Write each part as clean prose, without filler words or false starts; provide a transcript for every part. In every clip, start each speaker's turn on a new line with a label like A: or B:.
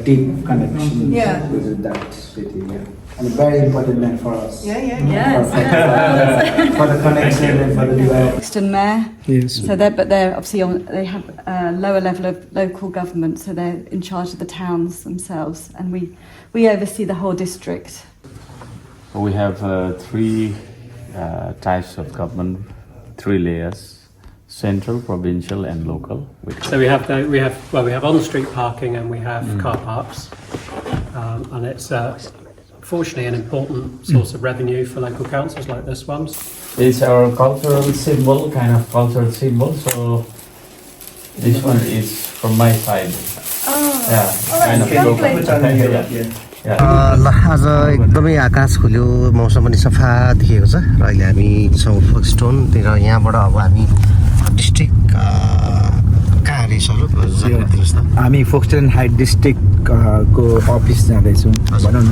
A: deep connection with that city. Yeah. And a very important man for us.
B: Yes.
A: For the connection and for the development.
B: Folkestone Mayor.
A: Yes.
B: So they're obviously they have a lower level of local government, so they're in charge of the towns themselves, and we oversee the whole district.
C: We have three types of government, three layers: central, provincial, and local.
D: So we have on-street parking and we have car parks, and it's fortunately an important source of revenue for local councils like this one.
C: It's our cultural symbol, kind of cultural symbol. So this one is from my side.
E: ल आज एकदमै आकाश खुल्यो, मौसम पनि सफा देखिएको छ र अहिले हामी छौँ फोक्सटोनतिर। यहाँबाट अब हामी डिस्ट्रिक्ट कहाँ रहेछ
A: हामी फोक्सटोन हाइट डिस्ट्रिक्ट को अफिस जाँदैछौँ भनौँ न।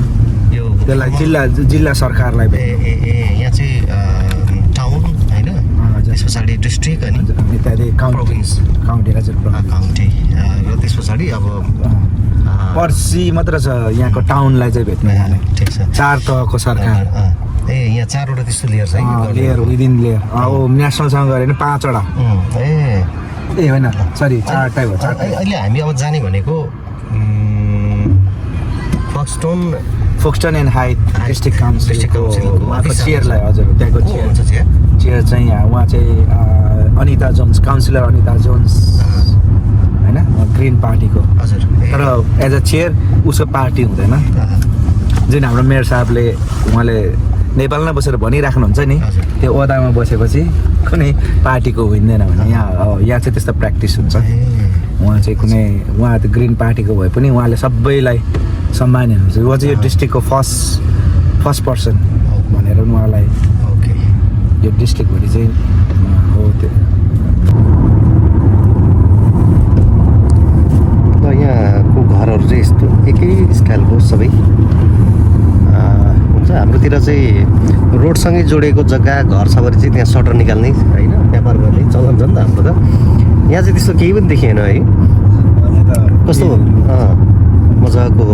E: यो
A: त्यसलाई जिल्ला सरकारलाई
E: यहाँ चाहिँ टाउन होइन, त्यस पछाडि डिस्ट्रिक्ट अनि
A: इत्यादि काउन्टी
E: र त्यस पछाडि अब
A: पर्सि मात्र छ यहाँको टाउनलाई चाहिँ भेट्न जाने।
E: ठिक छ,
A: 4 तहको सरकार।
E: यहाँ 4वटा त्यस्तो लेयर छ
A: लेयर विदिन लेयर। नेसनलसँग गऱ्यो भने 5वटा। होइन सरी 4वटै हो।
E: अहिले हामी अब जाने भनेको फोक्सटोन
A: एन्ड हाइट डिस्ट्रिक्ट काउन्सिलको चेयरलाई। हजुर, त्यहाँको चेयर चाहिँ उहाँ चाहिँ Anita Jones, councillor Anita Jones होइन, ग्रिन पार्टीको।
E: हजुर,
A: तर एज अ चेयर उसको पार्टी हुँदैन। जुन हाम्रो मेयर साहबले उहाँले नेपालमा बसेर भनिराख्नुहुन्छ नि, त्यो ओदामा बसेपछि कुनै पार्टीको हुँदैन भने यहाँ चाहिँ त्यस्तो प्र्याक्टिस हुन्छ। उहाँ चाहिँ उहाँ त ग्रिन पार्टीको भए पनि उहाँले सबैलाई सम्मान हेर्नुहुन्छ। उहाँ चाहिँ यो डिस्ट्रिक्टको फर्स्ट पर्सन भनेर उहाँलाई यो डिस्ट्रिक्टभरि चाहिँ हो त्यो।
E: यहाँको घरहरू चाहिँ यस्तो एकै स्टाइलको सबै हुन्छ। हाम्रोतिर चाहिँ रोडसँगै जोडेको जग्गा घर छ भने चाहिँ त्यहाँ सटर निकाल्ने होइन, व्यापार गर्ने चलन छ नि त हाम्रो त। यहाँ चाहिँ त्यस्तो केही पनि देखिएन है, कस्तो मजाको।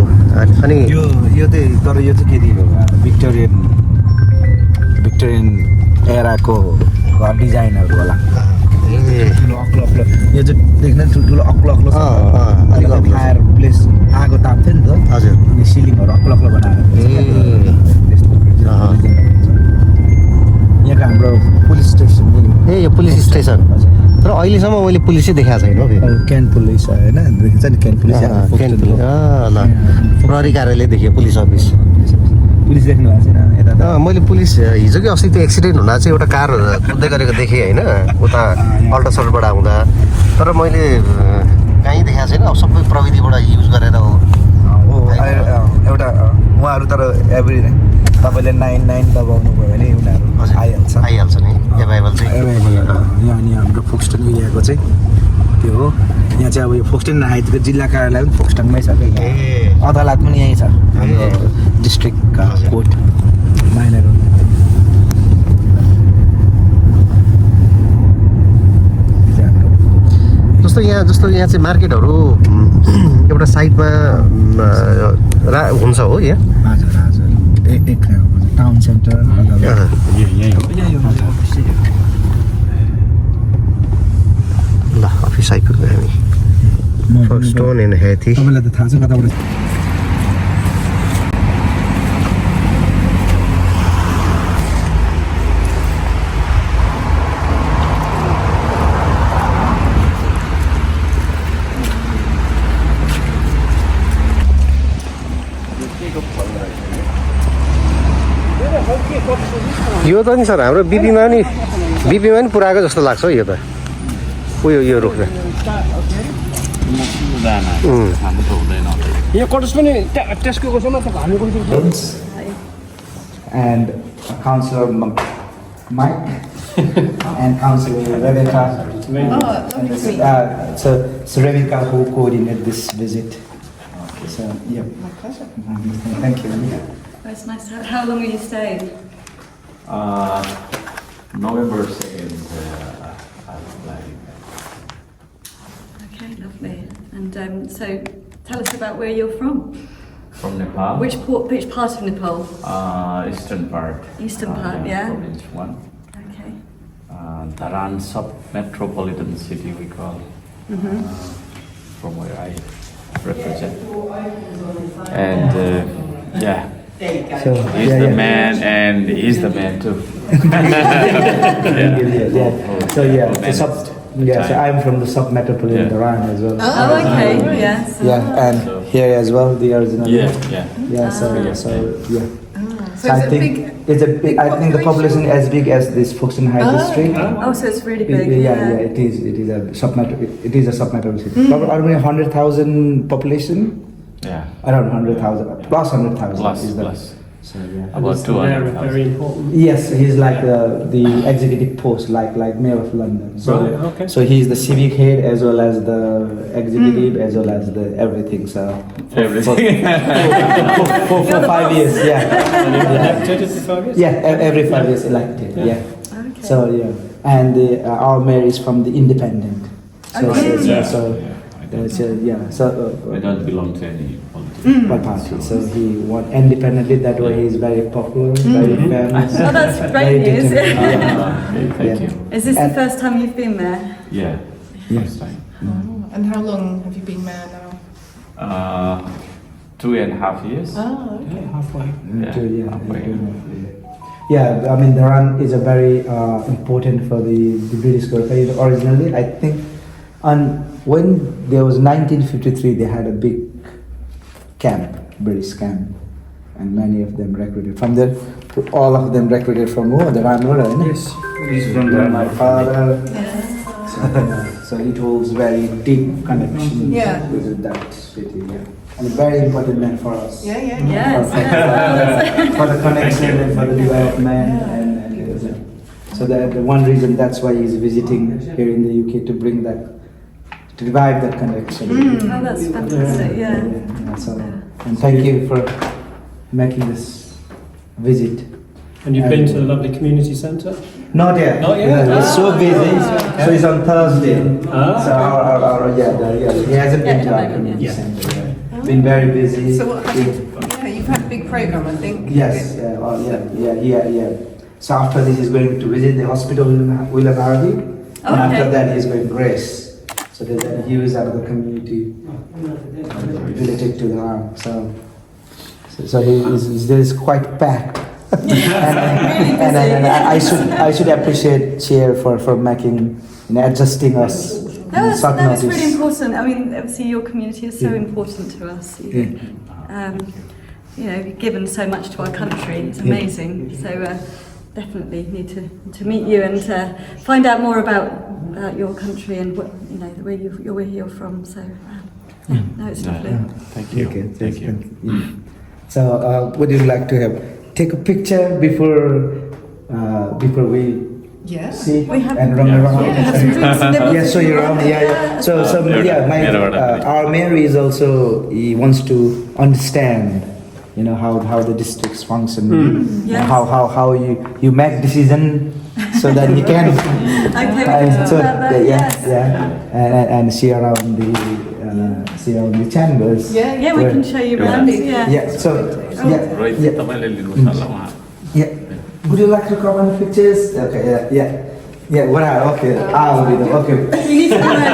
E: अनि
A: यो चाहिँ तर यो चाहिँ के दिएको भिक्टोरियन एराको घर डिजाइनहरू होला। यो चाहिँ देख्न ठुल्ठुलो अग्लो फायर प्लेस आगो ताप्थ्यो नि त।
E: हजुर,
A: सिलिङहरू अग्लो बनाएर यहाँको हाम्रो पुलिस स्टेसन।
E: यो पुलिस स्टेसन। तर अहिलेसम्म मैले पुलिसै देखाएको छैन।
A: क्यान पुलिस होइन, देखिन्छ नि क्यान पुलिस।
E: ल प्रहरी कार्यालय देखियो, पुलिस अफिस।
A: पुलिस देख्नु भएको छैन यता?
E: मैले पुलिस हिजो कि अस्ति त्यो एक्सिडेन्ट हुँदा चाहिँ एउटा कार कुद्दै गरेको देखेँ होइन, उता अल्ट्रासाउन्डबाट आउँदा। तर मैले कहीँ देखाएको छैन। अब सबै प्रविधिबाट युज गरेर हो
A: एउटा उहाँहरू। तर एभ्री तपाईँले 99 दबाउनु भयो भने उनीहरू
E: आइहाल्छ नि। एभाइबल चाहिँ
A: यहाँ अनि हाम्रो फोक्सटोन एरियाको चाहिँ त्यो हो। यहाँ चाहिँ अब यो फोक्सटोन हाइटको जिल्ला कार्यालय पनि फोक्सटोनमै छ क्या। अदालत पनि यहीँ छ, हाम्रो डिस्ट्रिक्ट कोर्ट माइनर।
E: जस्तो यहाँ चाहिँ मार्केटहरू एउटा साइडमा हुन्छ हो यहाँ।
A: हजुर हजुर, एक टाउन सेन्टर।
E: ल अफिस आइपुग्यो हामी, फोक्सटोन एन्ड हाइथे।
A: तपाईँलाई त थाहा छ कताबाट।
E: यो त नि सर हाम्रो बिपीमा नि पुऱ्याएको जस्तो लाग्छ हौ। यो त उयो यो रुख
D: यो कटस पनि त्यसको कसैमा त हामी कुन
A: and Councillor Mike and Councillor Rebecca. So Rebecca who coordinated this visit. Okay, so yeah.
B: My pleasure.
A: Thank you.
B: That's nice. How long are you staying?
C: November 2nd. I'm planning.
B: Okay, lovely. And so tell us about where you're from.
C: From Nepal.
B: Which part of Nepal?
C: Eastern part.
B: Eastern part, yeah.
C: Province 1.
B: Okay.
C: Dharan sub-metropolitan city we call. From where I represent. And yeah.
A: So,
C: He's the man and he's the man too.
A: So so I'm from the sub-metropolitan Dharan as well.
B: Oh, okay. Yes.
A: Yeah, and here as well, the original.
C: Yeah.
A: So yeah.
F: So
A: So I think it's a big. I think the population is as big as this Folkestone Hythe District.
B: Oh, so it's really big.
A: Yeah, it is. It is a sub-metropolitan city. Probably around 100,000 population.
C: Yeah.
A: Around 100,000 plus 100,000
C: Plus,
A: is the.
C: plus.
A: So yeah.
C: About
D: It's an area
C: 200,000.
D: very important.
A: Yes, he's like the executive post, like Mayor of London. So,
D: Right, okay.
A: so he's the civic head as well as the executive as well as the everything. So
C: Everything.
A: for 5 years, yeah,
D: And you're elected every 5 years?
A: yeah, every 5 years elected, yeah.
B: Okay.
A: So yeah, and our mayor is from the independent. So
B: Okay.
A: so
C: We don't belong to any political
A: one party. So he won independently. That way, he's very popular, very famous.
B: Oh, that's
A: very
B: great news.
A: determined.
C: Okay, thank you.
B: Is this the
A: And-
B: first time you've been there?
C: Yeah.
A: Yes.
C: First time.
F: And how long have you been there now?
C: 2.5 years.
F: Oh, okay.
D: Halfway.
C: Halfway.
A: Yeah, I mean, Dharan is a very important for the British colony. Originally, I think, when there was 1953, they had a big camp, British camp, and many of them recruited from there. All of them recruited from Dharan, right?
D: Yes.
A: He's from there. My father. So it holds very deep connection
F: Yeah.
A: with that city. Yeah. And a very important man for us.
F: Yeah.
B: Yes.
A: For the connection and for the development and so that the one reason that's why he's visiting here in the UK to bring that, to revive that connection.
B: Oh, that's fantastic. Yeah.
A: So, and thank you for making this visit.
D: And you've been to the lovely community centre?
A: Not yet.
D: Not yet?
A: He's so busy. So it's on Thursday.
D: Ah.
A: So he hasn't been to our
B: Yeah.
A: community center. Yeah. Been very busy.
F: So what you've had a big program, I think.
A: Yes, yeah. So after this, he's going to visit the hospital in Willardi, and after that, he's going to Grace. So that he is out of the community related to the arm. So he is quite packed. and I should appreciate Chair for making, adjusting us.
B: No, that's
A: notice.
B: really important. I mean, obviously your community is so important to us. You've given so much to our country. It's amazing. So definitely need to meet you and find out more about your country and what where you're from. So no, it's lovely.
C: Thank you.
A: Okay,
C: Thank you.
A: So would you like to take a picture before we
F: Yeah.
A: see
B: We have-
A: and run around?
B: Yeah.
A: So you're around, yeah. So our mayor is also, he wants to understand, how the districts function,
B: Yes.
A: how you make decision, so that he can.
B: Okay, we can talk about that. Yes.
A: And see around the chambers.
B: Yeah, we can show you around. Yeah.
A: Yeah. So
C: Right, तपाईँले लिनुपर्छ होला उहाँ.
A: yeah. Would you like to come on the pictures? Okay, yeah. Okay, I'll be there. Okay.
B: You need to come over.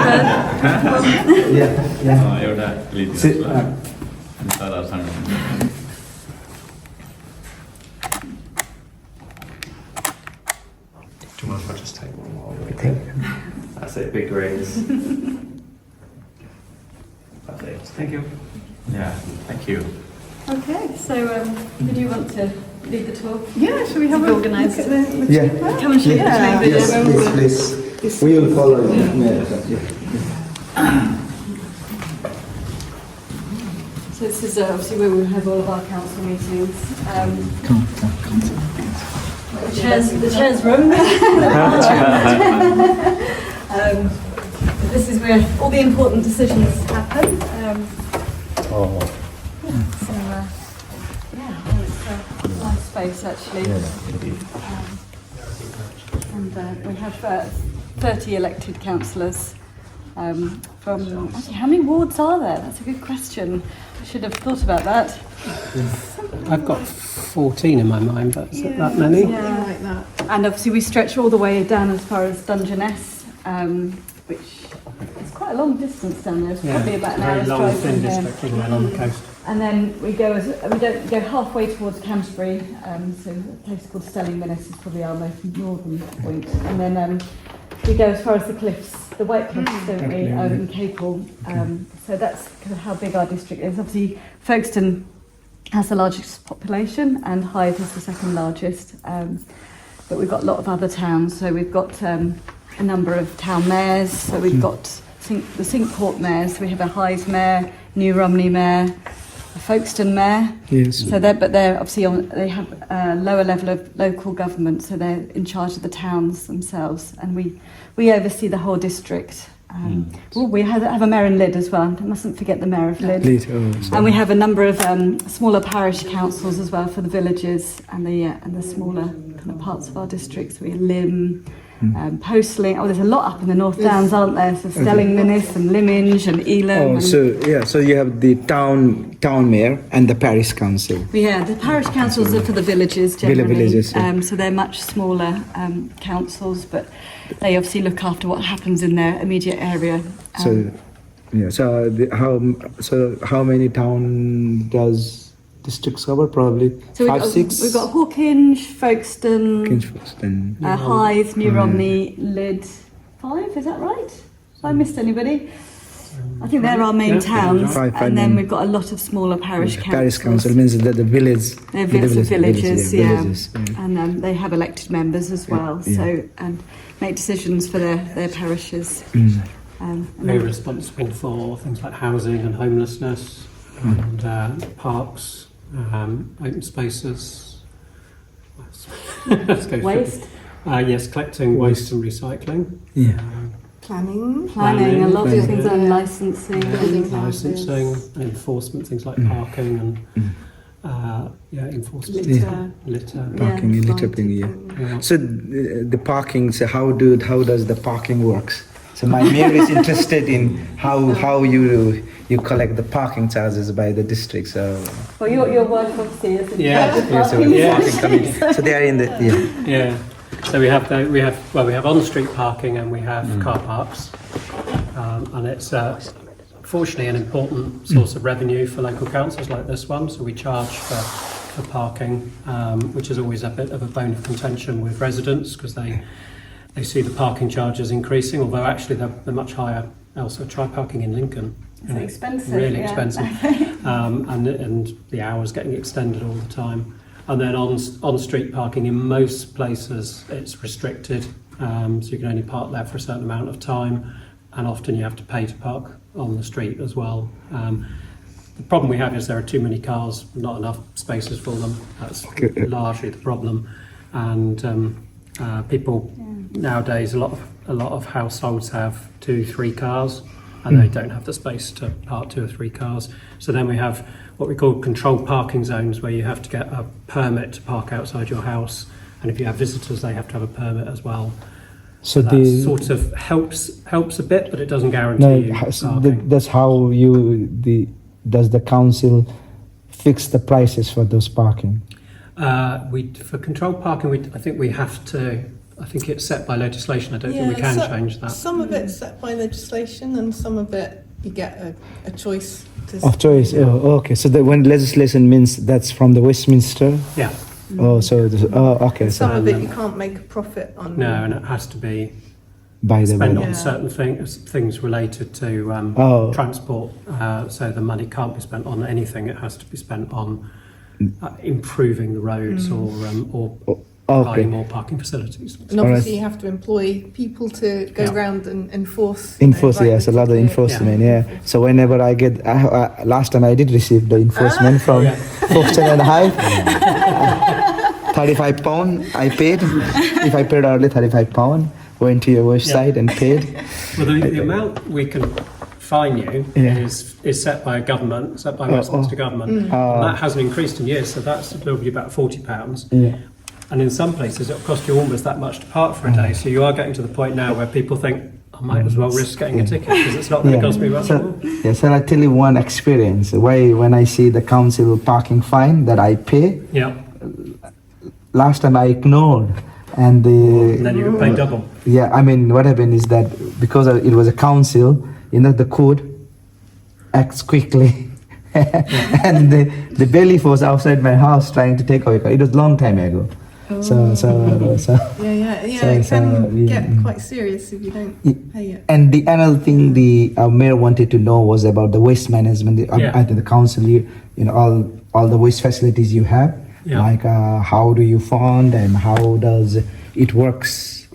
A: Yeah.
C: एउटा लिदिनुहोस्
A: Sit,
C: ल. अनि सरसँग.
E: Do you mind if I just take one more?
C: That's it, big raise. Perfect. Thank you. Yeah, thank you.
B: Okay, so did you want to lead the tour?
F: Yeah, should we have a
B: Organised.
F: look at the
A: Yeah.
B: Come and show you
F: Yeah.
B: the
A: Yes,
B: video.
A: please. We will follow you. Yeah.
B: So this is obviously where we have all of our council meetings.
A: Come.
B: The chairs room. This is where all the important decisions happen. It's a nice space actually. And we have 30 elected councillors From actually, how many wards are there? That's a good question. I should have thought about that.
D: I've got 14 in my mind, but is it that many?
B: Yeah.
F: Like that.
B: And obviously we stretch all the way down as far as Dungeness, which is quite a long distance down there. It's probably about an
D: very
B: hour's
D: long,
B: drive
D: thin
B: from here.
D: district, isn't it, on the coast?
B: And then we go halfway towards Canterbury, so a place called Stellingminnis is probably our most northern point. And then we go as far as the cliffs, the White Cliffs, don't we, in Capel. So that's kind of how big our district is. Obviously, Folkestone has the largest population and Hythe is the second largest. But we've got a lot of other towns. So we've got a number of town mayors. So we've got the Cinque Port mayors. So we have a Hythe mayor, New Romney mayor, a Folkestone mayor.
A: Yes.
B: So they're obviously they have a lower level of local government, so they're in charge of the towns themselves, and we oversee the whole district. We have a mayor in Lydd as well. I mustn't forget the mayor of Lydd. And we have a number of smaller parish councils as well for the villages and the smaller kind of parts of our district. So we have Lymm, Postling. Oh, there's a lot up in the North Downs, aren't there? So Stellingminnis and Lyminge and Elam.
A: So you have the town mayor and the parish council.
B: Yeah, the parish councils are for the villages generally.
A: Villages, yeah.
B: So they're much smaller councils, but they obviously look after what happens in their immediate area.
A: So how many town does districts cover? Probably
B: So
A: 5, 6.
B: We've got Hawkinge, Folkestone,
A: Kingston.
B: Hythe, New Romney, Lydd. 5, is that right? Have I missed anybody? I think they're our main towns,
A: Five,
B: and then
A: main.
B: we've got a lot of smaller parish councils.
A: Parish council means that the village.
B: They're
A: the
B: villages,
A: villages.
B: and they have elected members as well.
A: Yeah.
B: So and make decisions for their parishes. And
D: We're responsible for things like housing and homelessness, and parks, open spaces. Let's go through.
B: waste,
D: Yes, collecting waste and recycling.
A: Yeah.
F: Planning.
B: planning, a lot of
A: Planning.
B: things on licensing, building
D: Licensing,
B: houses.
D: enforcement, things like parking and enforcement. Litter.
A: Parking,
B: Yeah.
A: littering, yeah.
D: Yeah.
A: So the parking. So how does the parking works? So my mayor is interested in how you collect the parking charges by the district. So
B: Well, your wife obviously is in
D: Yeah.
B: charge of
A: yeah, so
B: parking.
A: the
D: Yeah.
A: parking committee. So they are in the
D: Yeah. So we have on-street parking and we have car parks, and it's fortunately an important source of revenue for local councils like this one. So we charge for parking, which is always a bit of a bone of contention with residents because they see the parking charges increasing, although actually they're much higher elsewhere. Try parking in Lincoln.
B: It's expensive.
D: Really
B: yeah.
D: expensive, and the hours getting extended all the time. And then on street parking in most places it's restricted, so you can only park there for a certain amount of time, and often you have to pay to park on the street as well. The problem we have is there are too many cars, not enough spaces for them. That's largely the problem, and people nowadays, a lot of households have 2-3 cars, and they don't have the space to park 2 or 3 cars. So then we have what we call controlled parking zones, where you have to get a permit to park outside your house, and if you have visitors, they have to have a permit as well.
A: So
D: that sort of helps a bit, but it doesn't guarantee you parking.
A: that's how does the council fix the prices for those parking?
D: For controlled parking, I think we have to. I think it's set by legislation. I don't think we can change that.
F: Some of it's set by legislation, and some of it you get a choice.
A: Of choice. Oh, okay. So when legislation means that's from the Westminster.
D: Yeah.
A: Oh, so okay. So
F: Some of it you can't make a profit on.
D: No, and it has to be
A: by the
D: spent
A: way.
D: on certain things related to transport. So the money can't be spent on anything. It has to be spent on improving the roads or providing more parking facilities.
F: And obviously you have to employ people to go around and enforce.
A: Yes, a lot of enforcement. Yeah. So whenever I get, last time I did receive the enforcement from Folkestone and Hythe. £35 I paid. If I paid early, £35. Went to your website and paid.
D: Well, the amount we can fine you is set by government, set by Westminster government, and that hasn't increased in years. So that'll be about £40.
A: Yeah.
D: And in some places, it'll cost you almost that much to park for a day. So you are getting to the point now where people think, I might as well risk getting a ticket because it's not going to cost me much more.
A: So I tell you one experience. Why when I see the council parking fine that I pay,
D: Yeah.
A: last time I ignored, and
D: And then you would pay double.
A: yeah, I mean what happened is that because it was a council, the code acts quickly. And the bailiff was outside my house trying to take away. It was a long time ago. So
F: It can get quite serious if you don't pay it.
A: And the another thing the mayor wanted to know was about the waste management at the council. All the waste facilities you have, like how do you fund and how does it works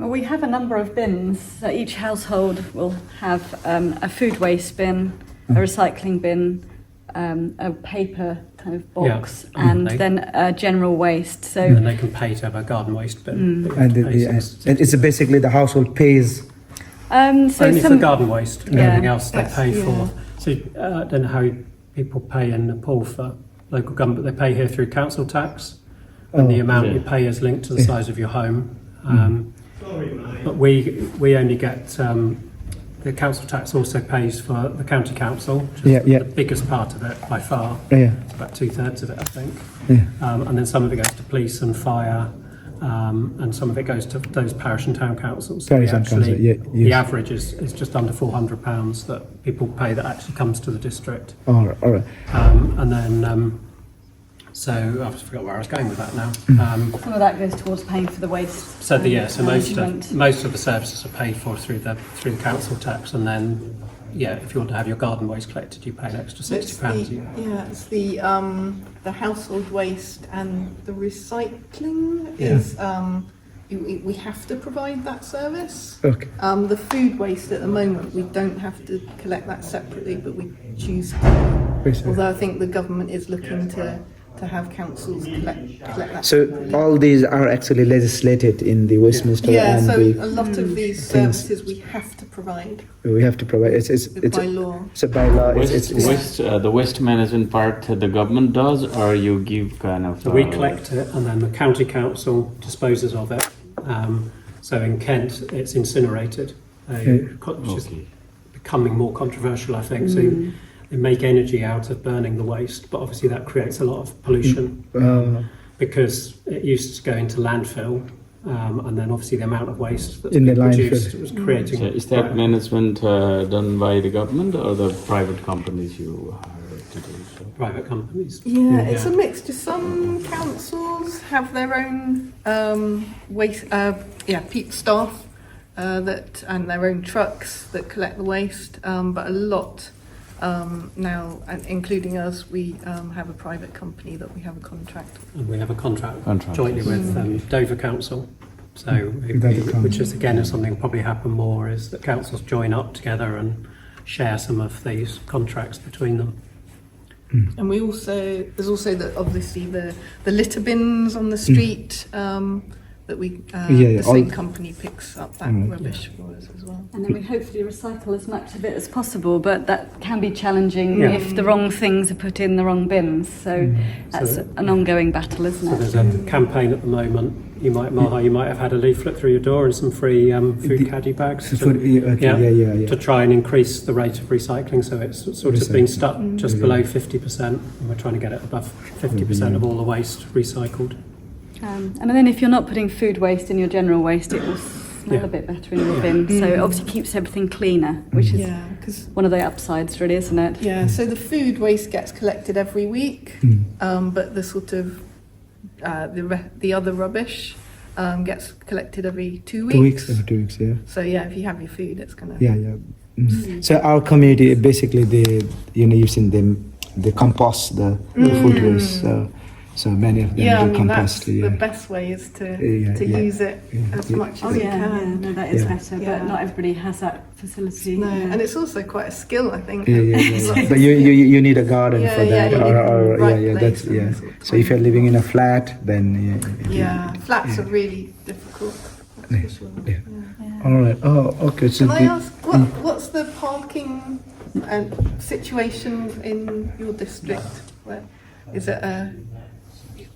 B: Well, we have a number of bins. So each household will have a food waste bin, a recycling bin, a paper kind of box, and then general waste. So
D: And then they can pay to have a garden waste bin.
A: And it's basically the household pays.
D: Only for garden waste. And everything else they pay
F: yeah.
D: for. So I don't know how people pay in Nepal for local government. They pay here through council tax, and the amount you pay is linked to the size of your home. But we only get the council tax also pays for the county council, which is the biggest part of it by far. It's about 2/3 of it, I think. And then some of it goes to police and fire, and some of it goes to those parish and town councils. So the average is just under £400 that people pay that actually comes to the district.
A: All right.
D: And then. So I forgot where I was going with that now.
B: some of that goes towards paying for the waste.
D: So
B: management.
D: most of the services are paid for through the council tax, and then if you want to have your garden waste collected, you pay an extra £60 a year.
F: It's the household waste and the recycling is we have to provide that service.
A: Okay.
F: The food waste at the moment we don't have to collect that separately, but we choose to. Although I think the government is looking to have councils collect that.
A: So all these are actually legislated in the Westminster.
F: Yeah, so a lot of these services we have to provide.
A: We have to provide. It's
F: by law.
A: It's a by law.
C: The waste management part the government does, or you give kind of.
D: So we collect it, and then the county council disposes of it. So in Kent, it's incinerated, which is becoming more controversial, I think. So they make energy out of burning the waste, but obviously that creates a lot of pollution because it used to go into landfill, and then obviously the amount of waste that's being produced was creating.
C: So is that management done by the government or the private companies you hire to do so?
D: Private companies.
F: Yeah, it's a mixture. Some councils have their own waste, staff and their own trucks that collect the waste, but a lot. Now, and including us, we have a private company that we have a contract with.
D: And we have a contract jointly with Dover Council. So, which is again is something will probably happen more, is that councils join up together and share some of these contracts between them.
F: And there's also obviously the litter bins on the street that the same company picks up that rubbish for us as well.
B: And then we hopefully recycle as much of it as possible, but that can be challenging if the wrong things are put in the wrong bins. So that's an ongoing battle, isn't it?
D: So there's a campaign at the moment. You might have had a leaflet through your door and some free food caddy bags to try and increase the rate of recycling. So it's sort of been stuck just below 50%, and we're trying to get it above 50% of all the waste recycled.
B: And then if you're not putting food waste in your general waste, it will smell a bit better in your bin. So it obviously keeps everything cleaner, which is one of the upsides, really, isn't it?
F: Yeah, so the food waste gets collected every week, but the sort of the other rubbish gets collected every 2 weeks.
A: Every 2 weeks, yeah.
F: So if you have your food, it's gonna.
A: So our community basically you've seen them, they compost the food waste. So many of them do compost.
F: The best way is to use it as much as you can.
B: No, that is better, but not everybody has that facility.
F: No, and it's also quite a skill, I think.
A: But you need a garden for that, that's So if you're living in a flat, then
F: flats are really difficult. That's for sure.
A: All right. Oh, okay. So
F: can I ask what's the parking situation in your district? Where is it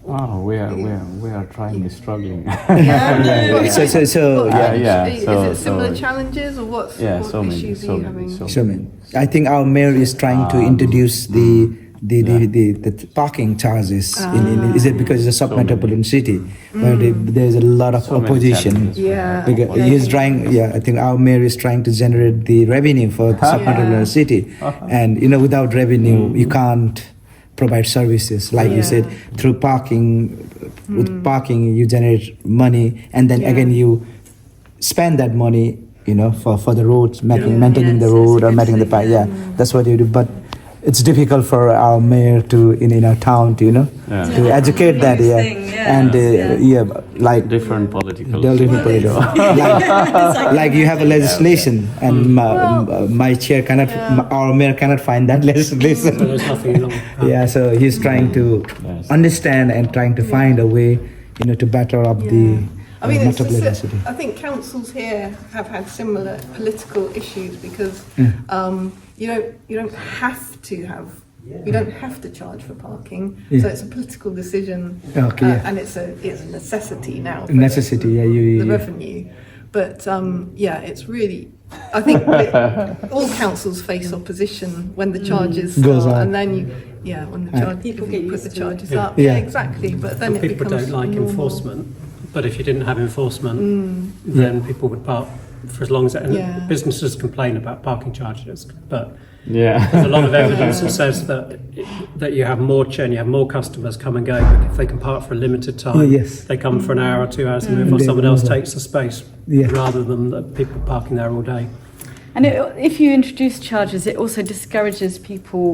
C: Oh, we are trying, struggling.
A: So
C: yeah.
F: Is
C: So-
F: it similar
C: so-
F: challenges or what
C: so many,
F: issues
C: so
F: are you
C: many,
F: having?
A: So, I think our mayor is trying to introduce the parking charges. Is it because it's a sub-metropolitan city where there's a lot of
C: So many
A: opposition?
C: challenges.
F: Yeah.
A: Because he's trying. Yeah, I think our mayor is trying to generate the revenue for the sub-metropolitan city, and without revenue, you can't provide services. Like you said, through parking, with parking you generate money, and then again you spend that money, for the roads, maintaining the
B: Yes,
A: road
B: it's a
A: or
B: good
A: maintaining the
B: thing,
A: park. Yeah, that's what you do. But it's difficult for our mayor to in our town to to educate that.
B: Huge
A: Yeah,
B: thing, yeah.
A: and like
C: Different political.
A: like you have a legislation, and my chair cannot, our mayor cannot find that legislation.
D: So there's nothing wrong.
A: Yeah, so he's trying to
C: Yes.
A: understand and trying to find a way, to better up the
F: I mean, it's
A: metropolitan
F: just
A: city.
F: I think councils here have had similar political issues because you don't have to charge for parking, so it's a political decision,
A: Okay, yeah.
F: and it's a necessity now. For
A: Necessity, yeah,
F: the revenue, but it's really. I think that all councils face opposition when the charges
A: Goes
F: start,
A: up.
F: and then when the charge, people
B: get
F: put
B: used
F: the
B: to it.
F: charges up.
A: Yeah.
F: Yeah, exactly. But then it
D: People
F: becomes
D: don't like
F: normal.
D: enforcement, but if you didn't have enforcement, then people would park for as long as and
F: Yeah.
D: businesses complain about parking charges, but
C: Yeah.
D: there's a lot of evidence that says that you have more you have more customers come and go if they can park for a limited time.
A: Oh, yes.
D: They come for an hour or 2 hours and move on.
A: They
D: Someone else
A: move on.
D: takes the space
A: Yeah.
D: rather than the people parking there all day.
B: And if you introduce charges, it also discourages people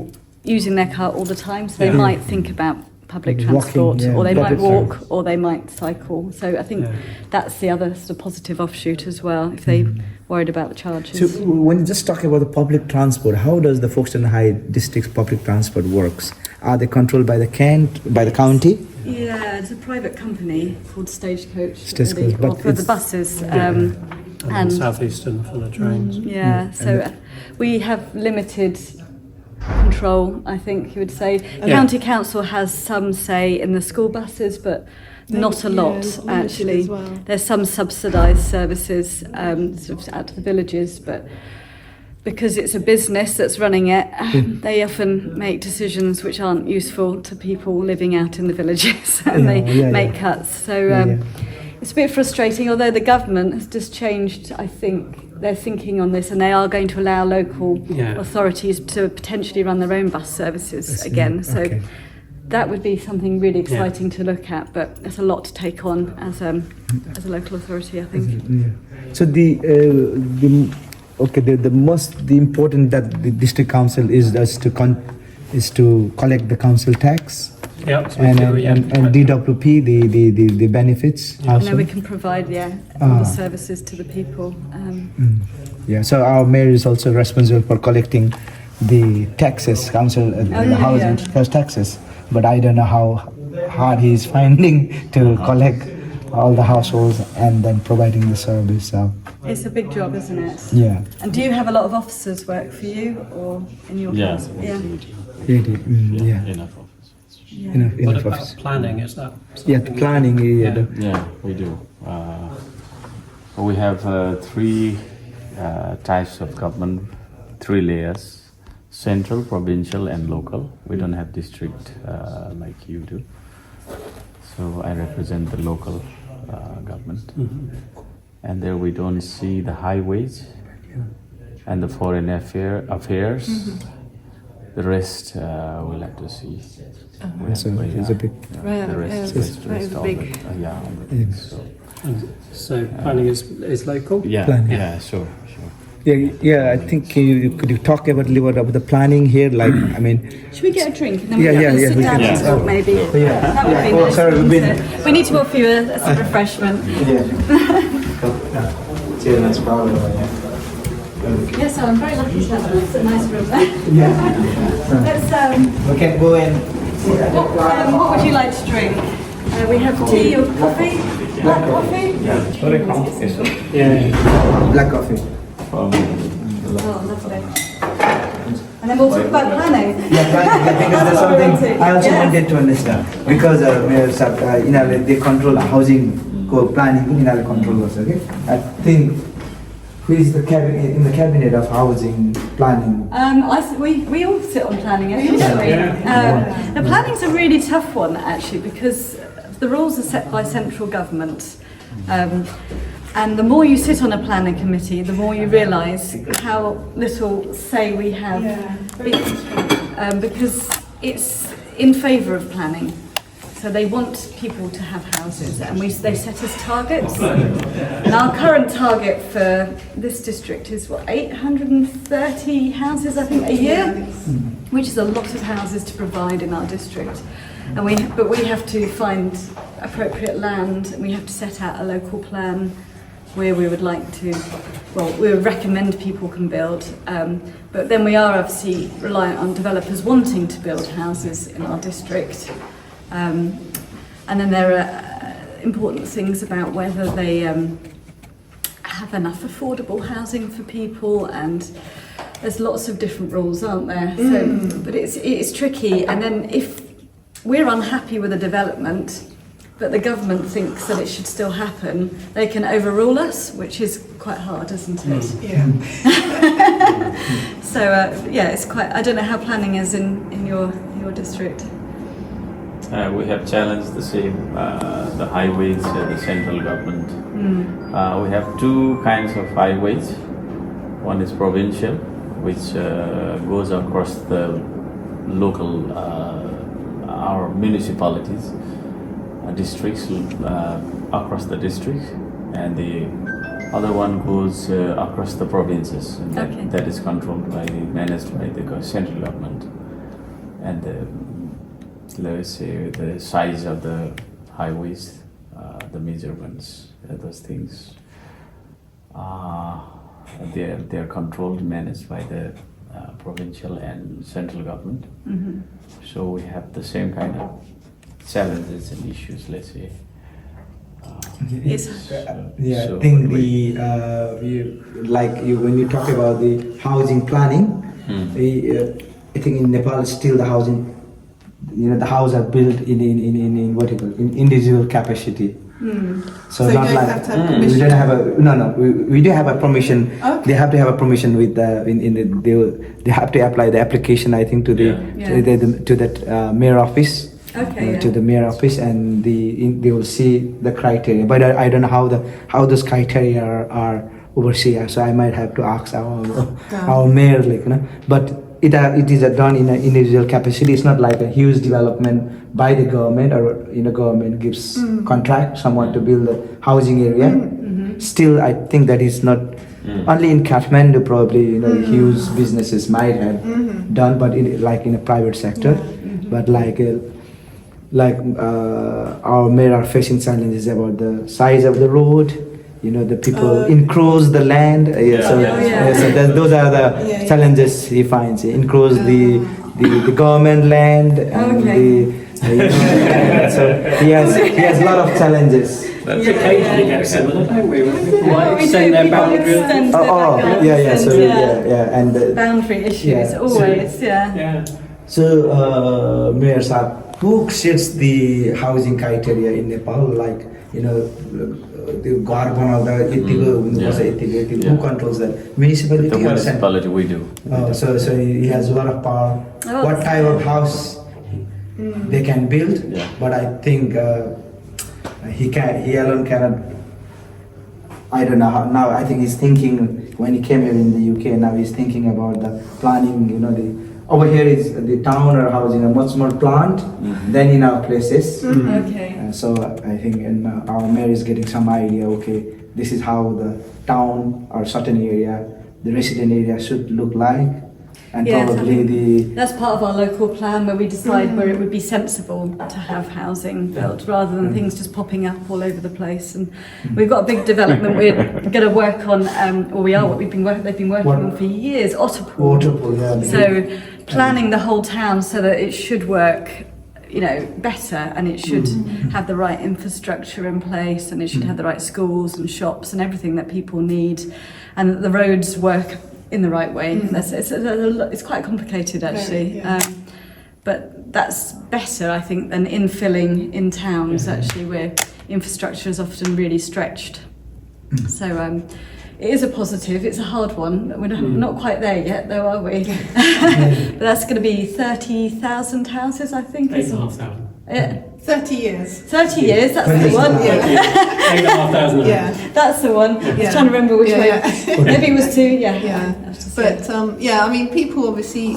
B: using their car all the time. So they might think about public
A: Walking,
B: transport,
A: yeah,
B: or they might
A: public
B: walk,
A: transport.
B: or they might cycle. So I think
D: Yeah.
B: that's the other sort of positive offshoot as well, if they worried about the charges.
A: So when you just talk about the public transport, how does the Folkestone Hythe District public transport works? Are they controlled by the county?
B: Yeah, it's a private company called Stagecoach.
A: Stagecoach,
B: really,
A: but
B: for the
A: it's-
B: buses.
D: And Southeastern for the trains.
B: Yeah, so we have limited control, I think you would say. County Council has some say in the school buses, but not a lot,
F: limited
B: actually.
F: as well.
B: There's some subsidised services sort of out to the villages, but because it's a business that's running it, they often make decisions which aren't useful to people living out in the villages, and they make cuts. So it's a bit frustrating, although the government has just changed, I think, their thinking on this, and they are going to allow local authorities to potentially run their own bus services again. So that would be something really exciting to look at, but it's a lot to take on as a local authority, I think.
A: So the important that the district council is to collect the council tax.
D: Yeah, so we
A: And
D: do, yeah.
A: DWP, the benefits.
B: And
A: Also.
B: then we can provide, all the services to the people.
A: Yeah, so our mayor is also responsible for collecting the taxes, council, the housing taxes. But I don't know how hard he is finding to collect all the households and then providing the service. So
B: It's a big job, isn't it?
A: yeah,
B: And do you have a lot of officers work for you, or in your
C: Yeah.
B: council? Yeah.
C: Enough office.
A: Enough
D: What about
A: office.
D: planning? Is that
A: Yeah,
D: something-
A: planning.
D: Yeah.
C: Yeah, we do. We have three types of government, 3 layers: central, provincial, and local. We don't have district like you do. So I represent the local government, and there we don't see the highways and the foreign affairs. The rest we'll have to see.
A: So it's a big.
F: Right,
C: The rest,
F: yeah,
C: rest,
F: that is
C: rest, all
F: big.
C: the, all the things. So,
D: So planning is local?
C: yeah,
A: Planning.
C: yeah, sure.
A: Yeah. I think could you talk about a little bit about the planning here? Like, I mean,
B: Should we get a drink and then
A: Yeah,
B: we can
A: yeah,
B: sit
A: we
B: down
A: can.
B: and talk maybe? That would be
A: Oh,
B: nice.
A: sorry, we've been-
B: We need to offer you some refreshment. Yes, I'm very lucky to have a nice room. Let's,
A: we can go in.
B: what would you like to drink? We have tea or coffee? Black coffee?
A: Black coffee.
B: Oh, lovely. And then we'll talk about planning.
A: Yeah, because that's something I also wanted to understand. Because Mayor Sahib, they control housing planning, control गर्छ okay. I think who is the cabinet in the cabinet of housing planning?
B: We all sit on planning, don't we? The planning's a really tough one actually because the rules are set by central government. And the more you sit on a planning committee, the more you realise how little say we have, because it's in favour of planning. So they want people to have houses, and they set us targets. And our current target for this district is 830 houses, I think, a year, which is a lot of houses to provide in our district. And we have to find appropriate land, and we have to set out a local plan where we would like to, we would recommend people can build, but then we are obviously reliant on developers wanting to build houses in our district. And then there are important things about whether they have enough affordable housing for people, and there's lots of different rules, aren't there? So, but it's tricky, and then if we're unhappy with a development, but the government thinks that it should still happen, they can overrule us, which is quite hard, isn't it?
F: Yeah.
B: So it's quite. I don't know how planning is in your district.
C: We have challenged the same, the highways, the central government. We have two kinds of highways. One is provincial, which goes across the local, our municipalities, districts, across the district, and the other one goes across the provinces, and that is managed by the central government. And let's say the size of the highways, the measurements, those things, they are controlled, managed by the provincial and central government. So we have the same kind of challenges and issues, let's say.
A: I think when you talk about the housing planning, I think in Nepal still the housing, the houses are built in what you call individual capacity. So
F: you
A: not
F: don't
A: like
F: have to have permission?
A: we don't have we do have a permission.
F: Okay.
A: They have to have a permission with they have to apply the application, I think, to the mayor office. To the mayor office, and they will see the criteria. But I don't know how those criteria are overseen. So I might have to ask our mayor, But it is done in an individual capacity. It's not like a huge development by the government, or government gives contract someone to build a housing area. Still, I think that is not only in Kathmandu. Probably huge businesses might have done, but in a private sector. But our mayor are facing challenges about the size of the road, the people encroach the land. So those are the challenges he finds. He encroach the government land, and so he has a lot of challenges.
D: That's occasionally get similar, don't we? Extend their boundaries.
B: And the boundary issues always.
A: So, Mayor Sahib, who sets the housing criteria in Nepal? The घर बनाउँदा यतिको हुनुपर्छ यतिको who controls that? Municipality?
C: The municipality, we do.
A: So he has a lot of power. What type of house they can build? But I think he alone cannot. I don't know how, now. I think he's thinking when he came here in the UK. Now he's thinking about the planning. Over here is the town or housing are much more planned than in our places. So I think our mayor is getting some idea. Okay, this is how the town or certain area, the resident area should look like, and probably
B: that's part of our local plan where we decide where it would be sensible to have housing built rather than things just popping up all over the place. And we've got a big development we're going to work on, they've been working on for years, Otterpool. So planning the whole town so that it should work, better, and it should have the right infrastructure in place, and it should have the right schools and shops and everything that people need, and the roads work in the right way. It's quite complicated actually.
F: Yeah.
B: But that's better, I think, than infilling in towns, actually, where infrastructure is often really stretched. So it is a positive. It's a hard one. We're not quite there yet, though, are we? But that's going to be 30,000 houses, I think.
D: 8,500.
B: Yeah.
F: 30 years.
B: 30 years, that's the one.
D: 8,500.
F: Yeah.
B: That's the one. I was
F: Yeah.
B: trying to remember which way.
F: Yeah.
B: Maybe it was 2, yeah.
F: Yeah. But I mean, people obviously,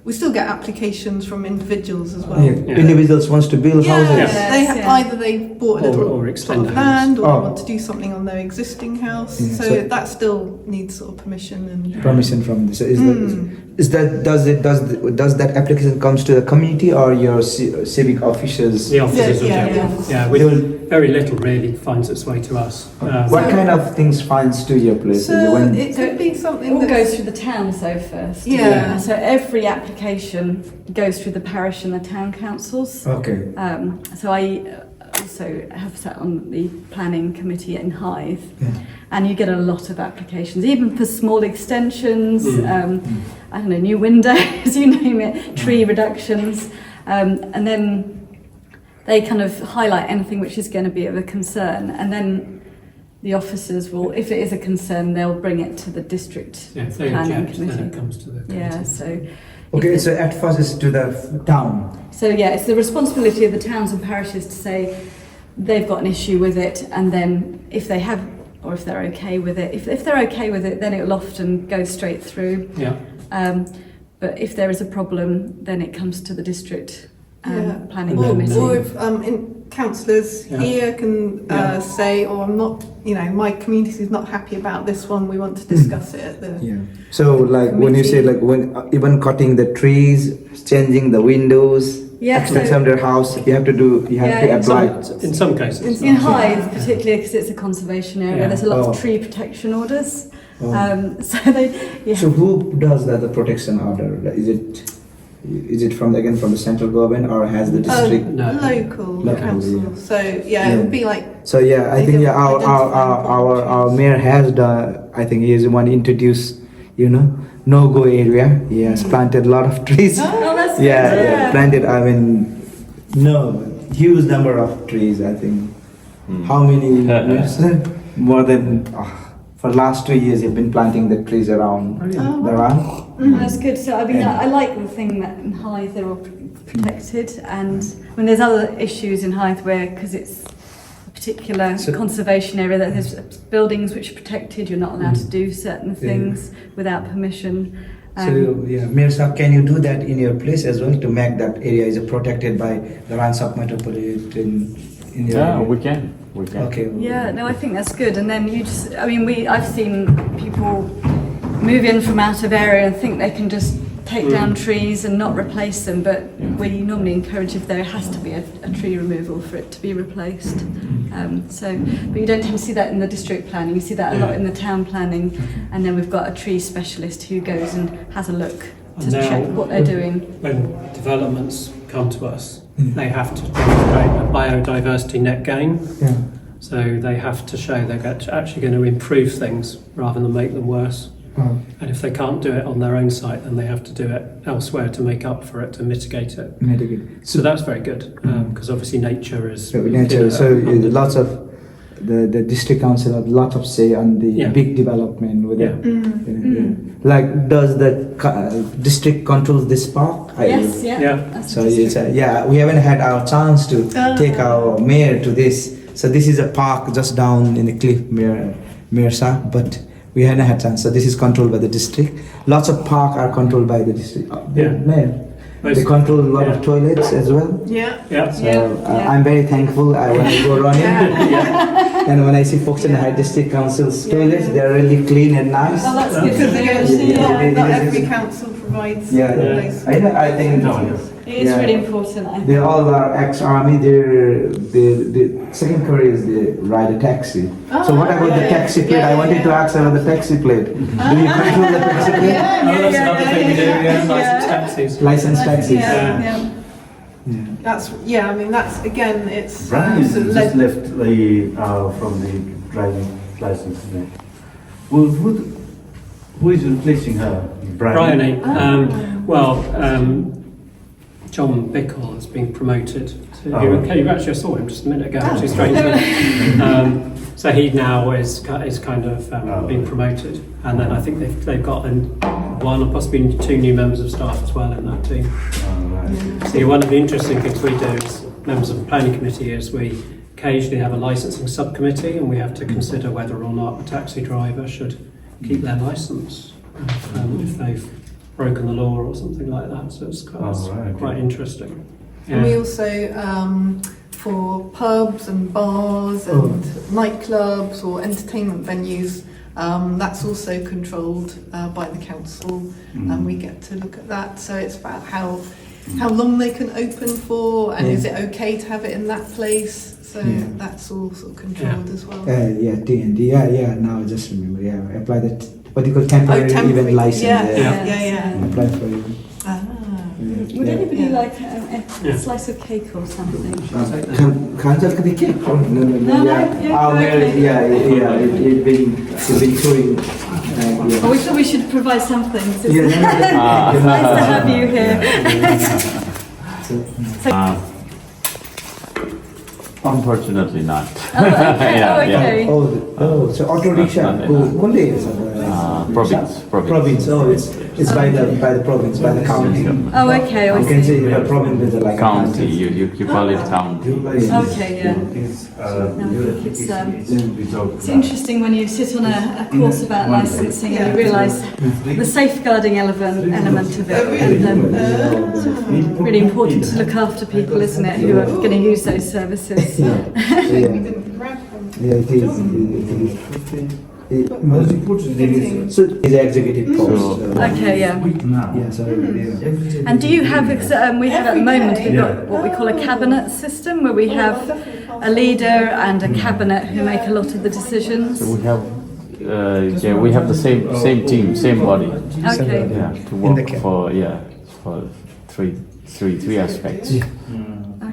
F: we still get applications from individuals as well.
A: Yeah. Individuals wants to build houses.
B: Yeah.
F: They
B: Yeah.
F: either they bought a little
D: Or extend
F: plot of
D: the house.
F: land, or
A: Oh.
F: they want to do something on their existing house.
A: Yeah,
F: So,
A: so-
F: that still needs sort of permission and.
A: Permission from this. Does that application comes to the community or your civic officers?
D: The officers will
F: Yeah,
D: do.
F: yeah.
D: Yeah, with very little really finds its way to us.
A: What kind of things finds to your place?
F: So
A: Is it when-
F: it could be
B: It
F: something
B: all
F: that
B: goes through the towns though first.
F: Yeah.
B: So every application goes through the parish and the town councils.
A: Okay.
B: So I also have sat on the planning committee in Hythe,
A: Yeah.
B: and you get a lot of applications, even for small extensions. I don't know, new windows, you name it, tree reductions, and then they kind of highlight anything which is going to be of a concern, and then the officers will, if it is a concern, they'll bring it to the district
D: Yeah, if they
B: planning
D: object, then it
B: committee.
D: comes to the committee.
B: Yeah, so.
A: Okay,
B: if
A: so at first it's to the town.
B: So yeah, it's the responsibility of the towns and parishes to say they've got an issue with it, and then if they have, or if they're okay with it, if they're okay with it, then it will often go straight through.
D: Yeah.
B: But if there is a problem, then it comes to the district planning
F: or
B: committee.
F: if councillors
D: Yeah.
F: here can
D: Yeah.
F: say, "Oh, I'm not, my community is not happy about this one. We want to discuss it at the."
A: Yeah. So like when you say like when even cutting the trees, changing the windows,
B: Yeah,
A: extend
B: so-
A: some their house, you have to
B: Yeah,
A: apply.
D: In some cases.
B: In Hythe, particularly because it's a conservation area,
D: Yeah.
B: there's a lot
A: Oh.
B: of tree protection orders.
A: Oh.
B: So they, yeah.
A: So who does the protection order? Is it from the central government or has the district?
D: No.
F: Local
A: Local,
F: council.
A: yeah.
F: So it would be like
A: So yeah, I
F: They
A: think
F: don't
A: our
F: identify
A: mayor has done. I think he is the one introduced, no-go area. He has planted a lot of trees.
B: Oh, that's
A: Yeah,
B: good.
A: yeah, planted. I mean, no, huge number of trees. I think. How many? years? More than for last 2 years, you've been planting the trees around Dharan.
B: That's good. So I mean, I like the thing that in Hythe they're all protected, and when there's other issues in Hythe where, because it's a particular
A: So-
B: conservation area, that there's buildings which are protected, you're not allowed to do certain things without permission.
A: So yeah, Mayor Sahab, can you do that in your place as well to make that area is protected by Dharan Sub-Metropolitan in your
C: Yeah,
A: area?
C: we can. We can.
A: Okay.
B: Yeah, no, I think that's good. And then I've seen people move in from out of area and think they can just take down trees and not replace them, but we normally encourage if there has to be a tree removal for it to be replaced. But you don't tend to see that in the district planning. You see that a lot in the town planning, and then we've got a tree specialist who goes and has a look to
D: Now-
B: check what they're doing.
D: When developments come to us, they have to demonstrate a biodiversity net gain.
A: Yeah.
D: So they have to show they're actually going to improve things rather than make them worse.
A: Oh,
D: And if they can't do it on their own site, then they have to do it elsewhere to make up for it, to mitigate it.
A: mitigate.
D: So that's very good, because obviously nature is...
A: So nature. So lots of the district council have lots of say on the
D: Yeah.
A: big development with
D: Yeah.
A: Like, does the district control this park?
B: Yes, yeah.
D: Yeah.
B: That's
A: So
B: the
A: it's
B: district.
A: we haven't had our chance to take our mayor to this. So this is a park just down in the cliff, Mayor Sah, but we haven't had chance. So this is controlled by the district. Lots of park are controlled by the district.
D: Yeah.
A: Mayor. They control a lot
D: Yeah.
A: of toilets as well.
F: yeah.
D: Yeah.
A: So
B: Yeah.
A: I'm very thankful when I go running. And when I see Folkestone Hythe District Council's toilets, they're really clean and nice.
B: Oh, that's good.
F: Because they actually,
A: Yeah.
F: not every council provides.
A: Yeah,
F: those.
A: I think
B: It is
A: Yeah.
B: really important, I think.
A: they all are ex-army. The second career is they ride a taxi. So what about the taxi plate? I wanted to ask about the taxi plate. Do you control the taxi plate?
D: Oh, that's another thing we do, licensed taxis.
A: Licensed taxis.
F: Yeah.
D: Yeah.
F: I mean, that's again, it's
G: Brian
F: sort of
G: just left from the driving license.
A: Who is replacing her?
D: Bryony. John Bickle has been promoted. You actually saw him just a minute ago, which is strange. So he now is kind of being promoted, and then I think they've got one or possibly two new members of staff as well in that team. So one of the interesting things we do as members of the planning committee is we occasionally have a licensing subcommittee, and we have to consider whether or not a taxi driver should keep their licence if they've broken the law or something like that. So it's quite interesting.
F: And we also, for pubs and bars and nightclubs or entertainment venues, that's also controlled by the council, and we get to look at that. So it's about how long they can open for, and is it okay to have it in that place? So that's all sort of controlled as well.
A: T&D. Now I just remember. Apply that what you call temporary event license. Apply for it.
B: Would anybody like a slice of cake or something?
A: Can't just get cake.
B: No,
A: It's been showing.
B: Oh, we thought we should provide something. It's nice to have you here.
C: Unfortunately not.
B: Okay.
A: So auto rickshaw. Only is province. Oh, it's by the province, by the county.
B: Oh, okay.
A: You can say the province is like
C: County. You call it county.
B: Okay, yeah. It's interesting when you sit on a course about licensing and you realise the safeguarding element of it, and it's really important to look after people, isn't it, who are going to use those services.
A: It is. Most important so is executive post.
B: Okay, yeah. And do you have? We have at the moment we've got what we call a cabinet system, where we have a leader and a cabinet who make a lot of the decisions.
C: So we have, we have the same team, same body.
B: Okay.
C: Yeah, to work for three aspects.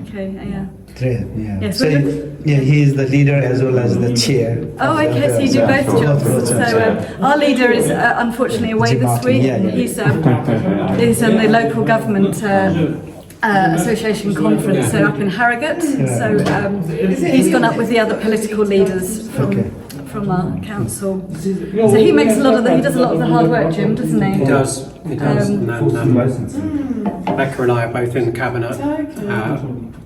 B: Okay, yeah.
A: Yes,
B: So
A: he is the leader as well as the chair.
B: Oh, okay, so you do both jobs. So our leader is unfortunately away this week. He's in the local government association conference up in Harrogate. So he's gone up with the other political leaders from our council. So he makes he does a lot of the hard work, Jim, doesn't he?
D: He does. And then Rebecca and I are both in the cabinet.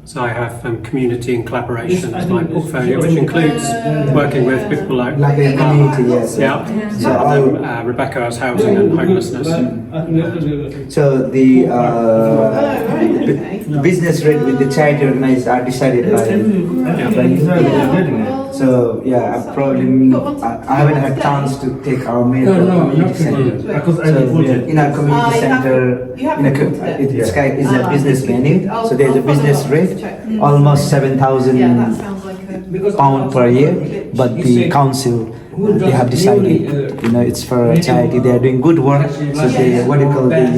D: So I have community and collaboration as my portfolio, which includes working with people like
A: a community, yes.
D: So Rebecca has housing and homelessness.
A: So the business rate with the charity organized are decided by you. So I haven't had chance to take our mail to community center. So in our community center, it's a business venue. So there's a business rate, almost 7,000 pound per year. But the council, they have decided, it's for a charity. They are doing good work. So they, what do you call it?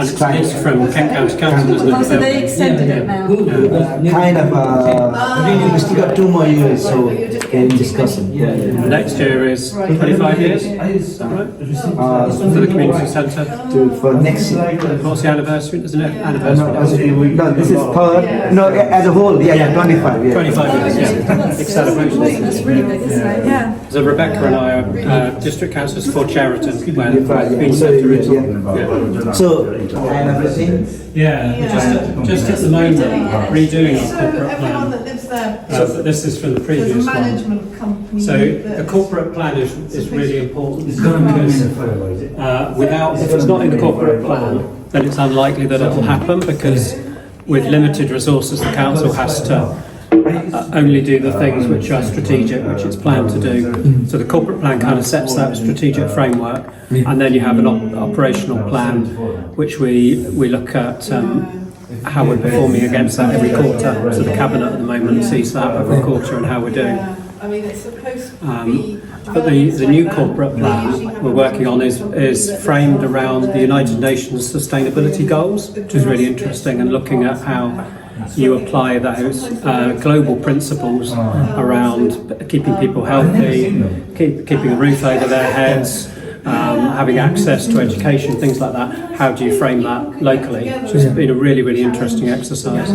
D: And it's from Kent County Council, isn't it?
B: Oh, so they extended it now.
A: Kind of. We still got 2 more years, so they're discussing.
D: Next year is 25 years, is that right? For the community centre.
A: For next year.
D: What's the anniversary? Isn't it anniversary?
A: No, this is as a whole, 25 years.
D: 25 years, yeah. Big celebration.
B: That's really big, isn't it? Yeah.
D: So Rebecca and I are district councillors for Cheriton, where the community centre is.
A: So, and everything?
D: Just at the moment, redoing our corporate plan. So this is from the previous one.
F: Management company.
D: So the corporate plan is really important because if it's not in the corporate plan, then it's unlikely that it will happen, because with limited resources, the council has to only do the things which are strategic, which it's planned to do. So the corporate plan kind of sets that strategic framework, and then you have an operational plan, which we look at how we're performing against that every quarter. So the cabinet at the moment sees that every quarter and how we're doing.
F: I mean, it's supposed to be.
D: But the new corporate plan we're working on is framed around the United Nations Sustainability Goals, which is really interesting, and looking at how you apply those global principles around keeping people healthy, keeping a roof over their heads, having access to education, things like that. How do you frame that locally? So it's been a really, really interesting exercise.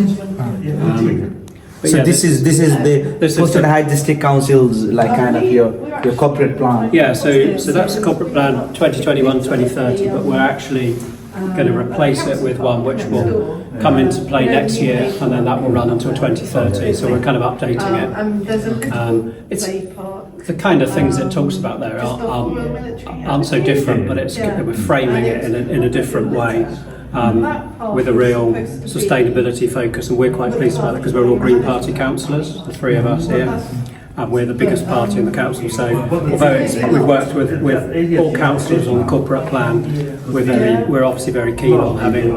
A: So this is the Folkestone Hythe District Council's like kind of your corporate plan.
D: Yeah, so that's the corporate plan 2021-2030, but we're actually going to replace it with one which will come into play next year, and then that will run until 2030. So we're kind of updating it. It's the kind of things it talks about there aren't so different, but we're framing it in a different way. With a real sustainability focus, and we're quite pleased about it because we're all Green Party councillors, the three of us here, and we're the biggest party in the council. So although we've worked with all councillors on the corporate plan, we're obviously very keen on having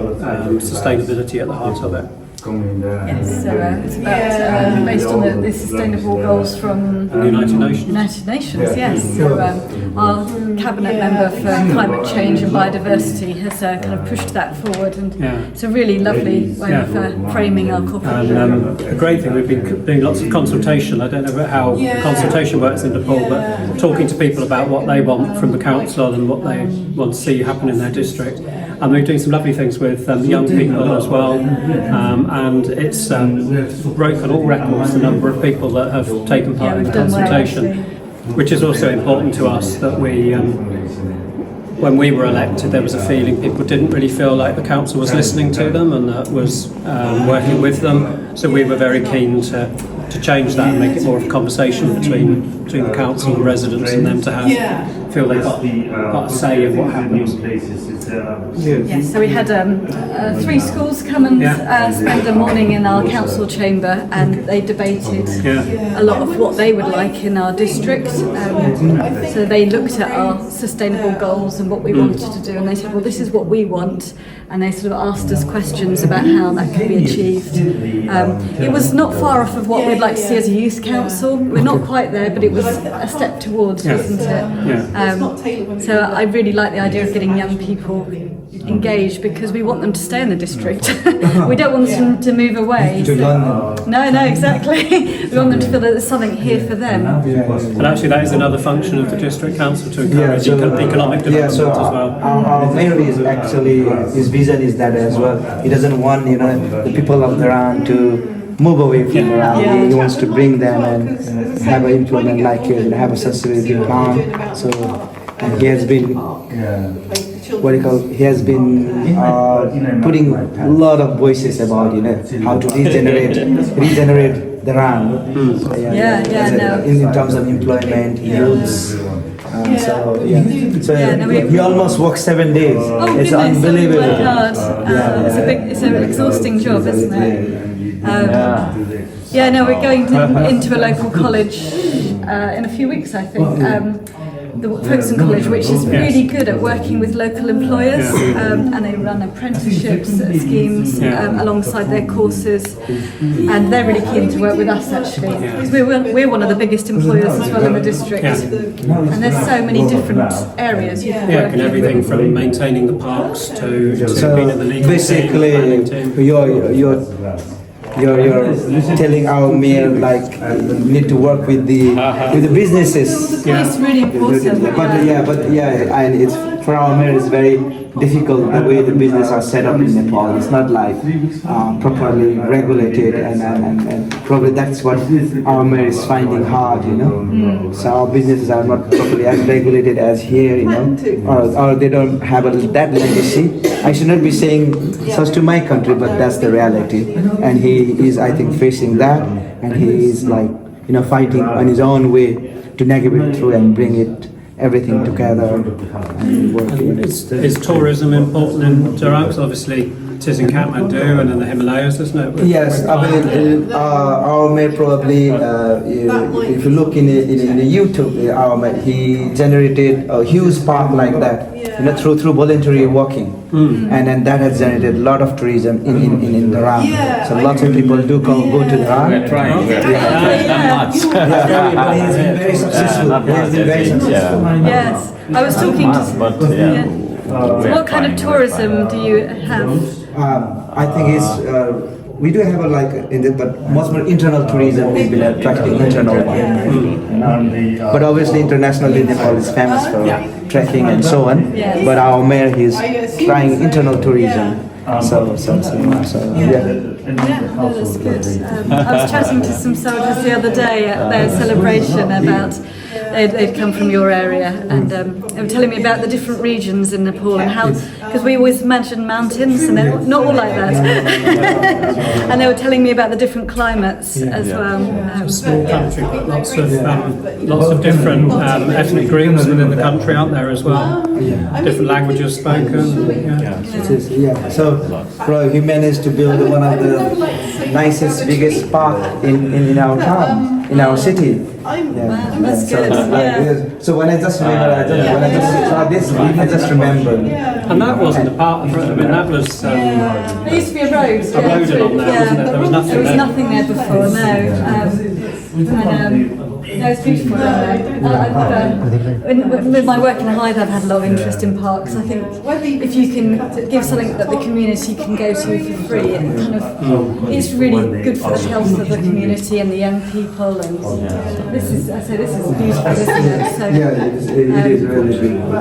D: sustainability at the heart of it.
B: Yes, so it's about based on the sustainable goals from
D: The United Nations.
B: United Nations, yes. So our cabinet member for climate change and biodiversity has kind of pushed that forward, and it's a really lovely way of framing our corporate.
D: And a great thing, we've been doing lots of consultation. I don't know how consultation works in Nepal, but talking to people about what they want from the council and what they want to see happen in their district. And we're doing some lovely things with young people as well, and it's broken all records, the number of people that have taken part in the consultation, which is also important to us, that we, when we were elected, there was a feeling people didn't really feel like the council was listening to them and that was working with them, so we were very keen to change that and make it more of a conversation between the council and residents, and them to feel they got a say in what happens.
B: Yes, so we had 3 schools come and spend a morning in our council chamber, and they debated a lot of what they would like in our district. So they looked at our sustainable goals and what we wanted to do, and they said, well, this is what we want, and they sort of asked us questions about how that could be achieved. It was not far off of what we'd like to see as a youth council. We're not quite there, but it was a step towards, wasn't it? So I really like the idea of getting young people engaged, because we want them to stay in the district. We don't want them to move away. No, exactly. We want them to feel that there's something here for them.
D: And actually that is another function of the district council, to encourage economic development as well.
A: Our mayor is actually, his vision is that as well. He doesn't want the people of Dharan to move away from Dharan. He wants to bring them and have an employment like here, and have a sustainability plan. So, and he has been he has been putting a lot of voices about how to regenerate Dharan. In terms of employment, youths. He almost works 7 days.
B: Oh,
A: it's
B: goodness,
A: unbelievable.
B: So hard. It's an exhausting job, isn't it? We're going into a local college in a few weeks, I think. The Folkestone College, which is really good at working with local employers, and they run apprenticeships schemes alongside their courses, and they're really keen to work with us actually, because we're one of the biggest employers as well in the district, and there's so many different areas you can work
D: and everything from maintaining the parks to being in the legal
A: basically you're telling our mayor need to work with the businesses.
B: It's really important.
A: But and it's for our mayor it's very difficult the way the business are set up in Nepal. It's not properly regulated, and probably that's what our mayor is finding hard. So our businesses are not properly as regulated as here, or they don't have that legacy. I should not be saying such to my country, but that's the reality, and he is, I think, facing that, and he is fighting on his own way to navigate through and bring everything together and work.
D: Is tourism important in Dharan? Because obviously it is in Kathmandu and in the Himalayas, isn't it?
A: Yes, I mean, our mayor probably, if you look in the YouTube, our mayor, he generated a huge park like that, through voluntary walking, and then that has generated a lot of tourism in Dharan. So lots of people do go to Dharan.
C: We're trying.
A: But he's been very successful.
B: Yes, I was talking to. So what kind of tourism do you have?
A: I think it's we do have a but much more internal tourism. We've been attracting internal one. But obviously internationally Nepal is famous for trekking and so on.
B: Yes.
A: But our mayor is trying internal tourism. So yeah.
B: Yeah, no, that's good. I was chatting to some soldiers the other day at their celebration about they'd come from your area, and they were telling me about the different regions in Nepal and how, because we always mention mountains and they're not all like that. And they were telling me about the different climates as well.
D: Small country, but lots of different ethnic groups within the country, aren't there as well? Different languages spoken.
A: Yeah. So, bro, he managed to build one of the nicest, biggest park in our town, in our city.
B: That's good. Yeah.
A: So when I just remember, when I just saw this, I just remembered.
D: And that wasn't a part of it. I mean, that was.
B: There used to be a road.
D: A road along there, wasn't there? There was nothing
B: There was
D: there.
B: nothing there before, no. No, it's beautiful down there. With my work in Hythe, I've had a lot of interest in parks. I think if you can give something that the community can go to for free, it kind of it's really good for the health of the community and the young people. And this is beautiful, isn't it? So,
A: Yeah, it is really beautiful.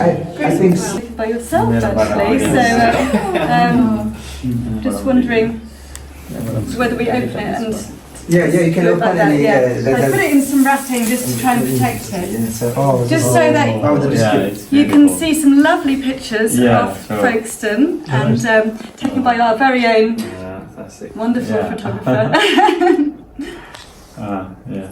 A: I think
B: by yourself actually. So just wondering whether we open it and.
A: yeah, you can open
B: Like that,
A: any.
B: I put it in some wrapping just to try and protect it. Just so that
C: it's
B: you can
C: beautiful.
B: see some lovely pictures
C: Yeah,
B: of
C: sure.
B: Folkestone and taken by our very own wonderful
C: Yeah.
B: photographer.
C: Yeah.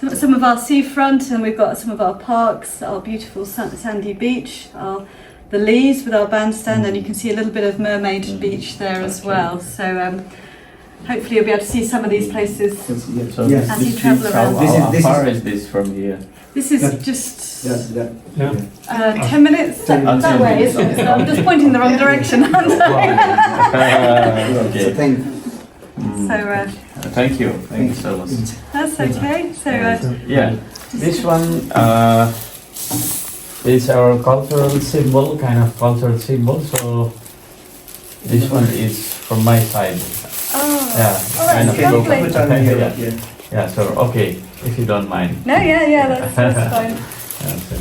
B: So some of our seafront, and we've got some of our parks, our beautiful sandy beach, the Lees with our bandstand, and you can see a little bit of Mermaid Beach there as well. So hopefully you'll be able to see some of these places.
C: So
A: Yes.
B: As you travel around.
C: How far is this from here?
B: This is just
D: Yeah.
B: 10 minutes that way, isn't it? So I'm just pointing the wrong direction, aren't I?
A: So
C: Okay.
B: So
C: Thank you. Thank you so much.
B: that's okay. So
C: Yeah, this one is our cultural symbol, kind of cultural symbol. So this one is from my side. Yeah, kind of
B: lovely.
C: local. Yeah. So okay, if you don't mind.
B: no, that's fine.
C: Yeah, so.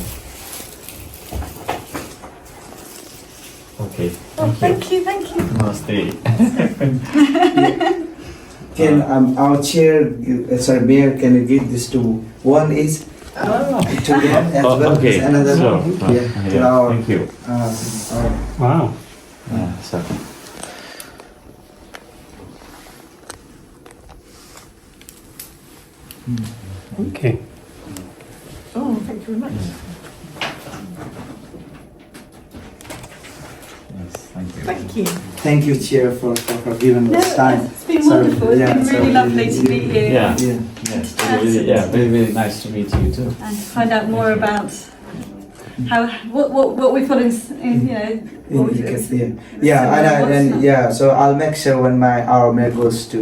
C: Okay.
B: Oh, thank you.
C: Namaste.
A: Can our chair, mayor, can you give this to one is to them as well
C: Okay.
A: as another
C: Sure.
A: to our
C: Thank you.
D: Wow.
C: So.
D: Okay.
F: Oh, thank you very much.
C: Yes, thank you.
F: Thank you.
A: Thank you, chair, for giving us time.
B: It's been
A: Sorry.
B: wonderful. It's
A: Yeah,
B: been really
A: sorry.
B: lovely to meet you
C: Yeah.
A: Yeah.
C: Yes. Very, very nice to meet you too.
B: and to find out more about what we've got in what we've
A: So I'll make sure when our mayor goes to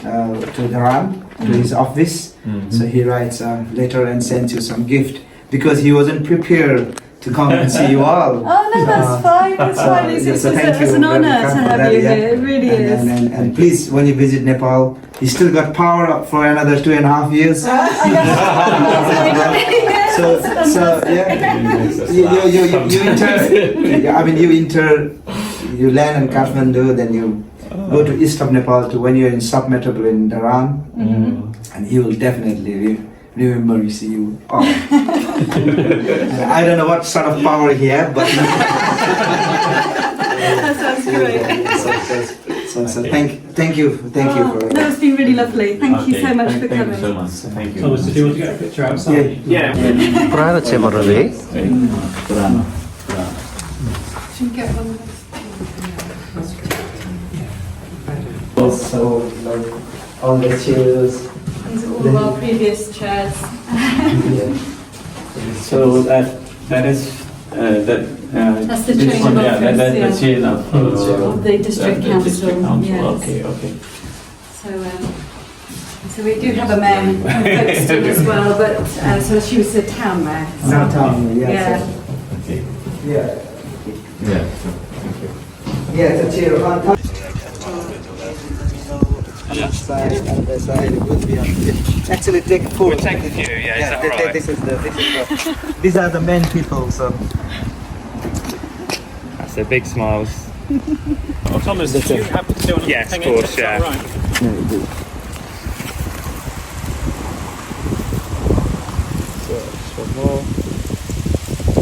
A: Dharan to his office, so he writes a letter and sends you some gift because he wasn't prepared to come and see you all.
B: Oh no, that's fine. That's fine. It's
A: So thank
B: an
A: you
B: honour
A: very
B: to
A: much for
B: have
A: that,
B: you
A: yeah.
B: here. It really is.
A: And please, when you visit Nepal, you still got power up for another 2.5 years. So you land in Kathmandu, then you go to east of Nepal to when you're in submetropolis in Dharan, and he will definitely remember you see you. Oh. I don't know what sort of power he has, but
B: That sounds great.
A: so thank you for
B: No, it's been really lovely. Thank you so much for
C: Thank you
B: coming.
C: so much. Thank you.
D: Thomas, did you want to get a picture outside?
C: Yeah.
E: पुरानो चेम्बरहरू है
C: Puran.
F: Should we get one of those?
A: also like all the chairs.
B: These are all of our previous chairs.
C: So that is
B: That's the
C: this
B: chain
C: one,
B: of
C: yeah,
B: office,
C: that's
B: yeah.
C: the chain
B: Of the district
C: the
B: council.
C: district council.
B: Yes.
C: Okay.
B: So we do have a mayor from Folkestone as well, but so she was the town mayor. So,
A: Downtown,
B: yeah.
C: Okay.
A: Yeah.
C: Yeah. Thank you.
A: Yeah, it's a chair on top. On the side, on the side, it would be on. Actually, take a photo.
C: We'll take a few, yeah, is that all right?
A: These are the main people, so.
C: That's a big smiles.
D: Oh, Thomas,
A: That's
D: do you
A: it.
D: happen to do anything?
C: Yes, of course, yeah.
D: Right.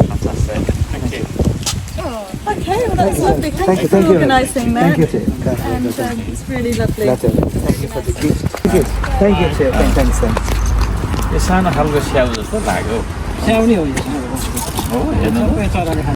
C: Fantastic. Thank you.
B: Okay, well that's lovely. Thank you for organising that.
A: Thank you, Chair.
B: And it's really lovely.
A: Thank you for the gift. Thank you, Chair. Thanks.
C: यो सानो खालको स्याउ जस्तो लाग्यो
G: स्याउ नै हो यो
C: हो हेर्नु